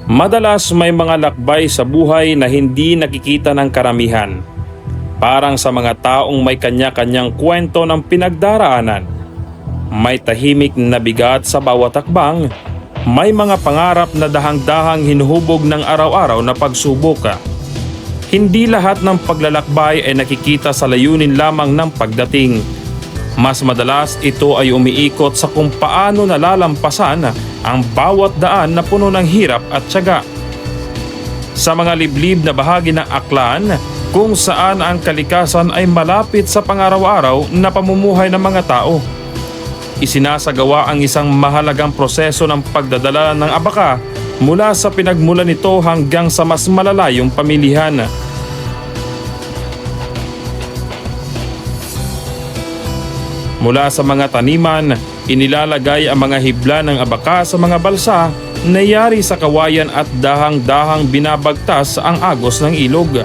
Madalas may mga lakbay sa buhay na hindi nakikita ng karamihan. Parang sa mga taong may kanya-kanyang kwento ng pinagdaraanan. May tahimik na bigat sa bawat hakbang. May mga pangarap na dahang-dahang hinuhubog ng araw-araw na pagsubok. Hindi lahat ng paglalakbay ay nakikita sa layunin lamang ng pagdating. Mas madalas ito ay umiikot sa kung paano nalalampasan ang bawat daan na puno ng hirap at tiyaga. Sa mga liblib na bahagi ng aklan, kung saan ang kalikasan ay malapit sa pangaraw-araw na pamumuhay ng mga tao. Isinasagawa ang isang mahalagang proseso ng pagdadala ng abaka mula sa pinagmulan nito hanggang sa mas malalayong pamilihan. Mula sa mga taniman, inilalagay ang mga hibla ng abaka sa mga balsa na yari sa kawayan at dahang-dahang binabagtas ang agos ng ilog.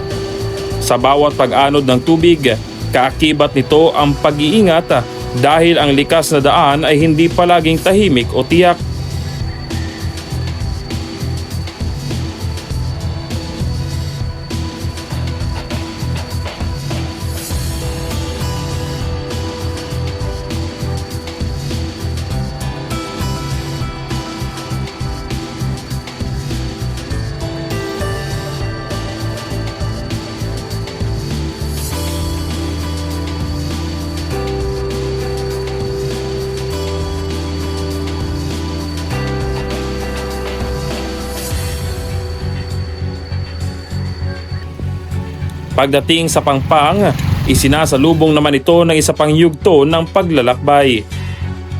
Sa bawat pag-anod ng tubig, kaakibat nito ang pag-iingat dahil ang likas na daan ay hindi palaging tahimik o tiyak. Pagdating sa Pangpang, isinasalubong naman ito ng isa pang yugto ng paglalakbay.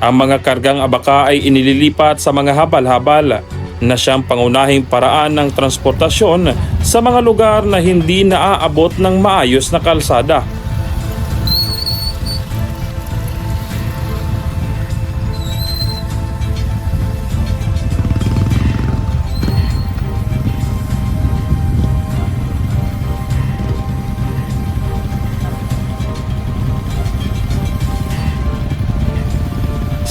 Ang mga kargang abaka ay inililipat sa mga habal-habal na siyang pangunahing paraan ng transportasyon sa mga lugar na hindi naaabot ng maayos na kalsada.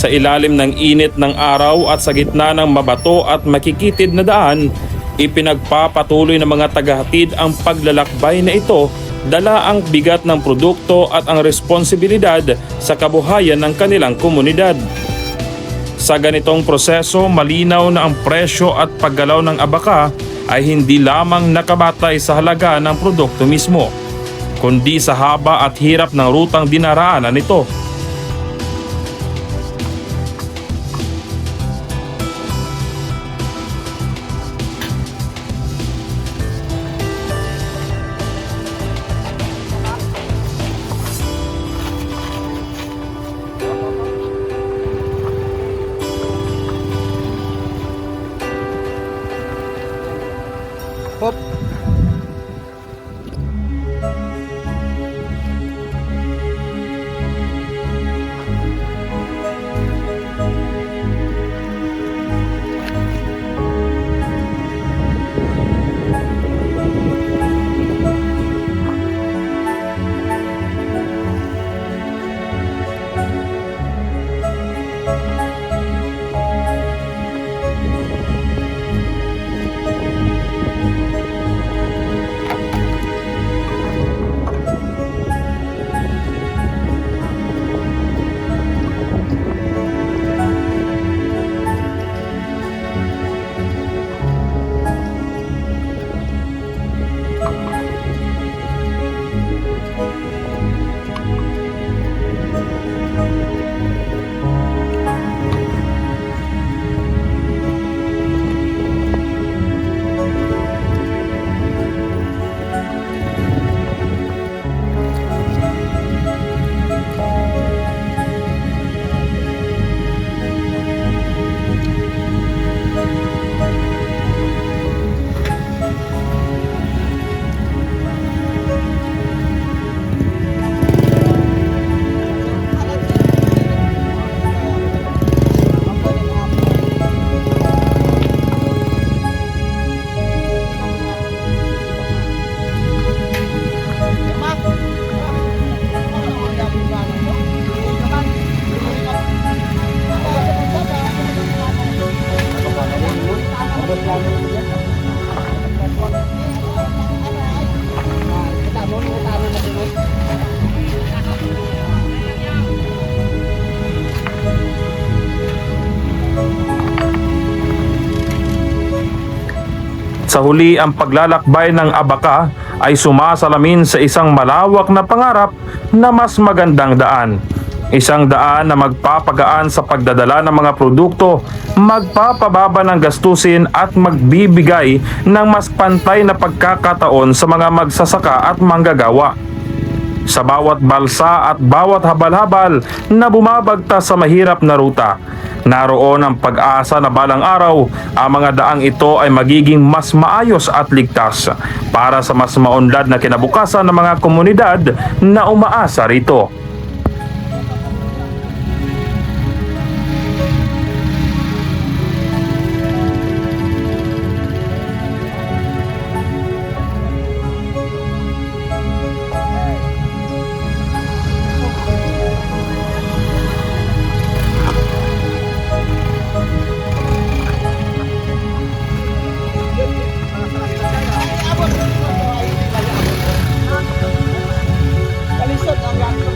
Sa ilalim ng init ng araw at sa gitna ng mabato at makikitid na daan, ipinagpapatuloy ng mga tagahatid ang paglalakbay na ito, dala ang bigat ng produkto at ang responsibilidad sa kabuhayan ng kanilang komunidad. Sa ganitong proseso, malinaw na ang presyo at paggalaw ng abaka ay hindi lamang nakabatay sa halaga ng produkto mismo, kundi sa haba at hirap ng rutang dinaraanan nito. Hop. Sa huli, ang paglalakbay ng Abaca ay sumasalamin sa isang malawak na pangarap na mas magandang daan. Isang daan na magpapagaan sa pagdadala ng mga produkto, magpapababa ng gastusin at magbibigay ng mas pantay na pagkakataon sa mga magsasaka at manggagawa. Sa bawat balsa at bawat habal-habal na bumabagtas sa mahirap na ruta, naroon ang pag-asa na balang araw ang mga daang ito ay magiging mas maayos at ligtas para sa mas maunlad na kinabukasan ng mga komunidad na umaasa rito. Kalisod ang gato.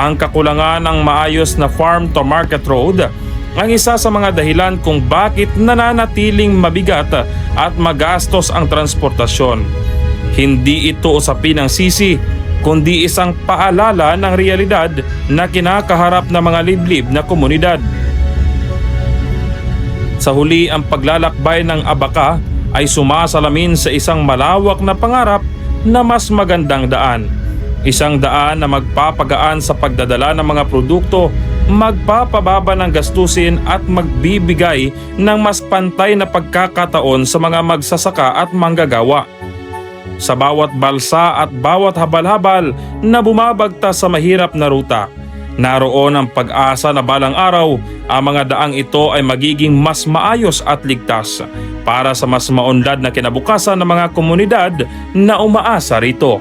Ang kakulangan ng maayos na farm-to-market road ang isa sa mga dahilan kung bakit nananatiling mabigat at magastos ang transportasyon. Hindi ito usapin ng sisi, kundi isang paalala ng realidad na kinakaharap ng mga liblib na komunidad. Sa huli, ang paglalakbay ng Abaca ay sumasalamin sa isang malawak na pangarap na mas magandang daan. Isang daan na magpapagaan sa pagdadala ng mga produkto, magpapababa ng gastusin at magbibigay ng mas pantay na pagkakataon sa mga magsasaka at manggagawa. Sa bawat balsa at bawat habal-habal na bumabagtas sa mahirap na ruta, naroon ang pag-asa na balang araw ang mga daang ito ay magiging mas maayos at ligtas para sa mas maunlad na kinabukasan ng mga komunidad na umaasa rito.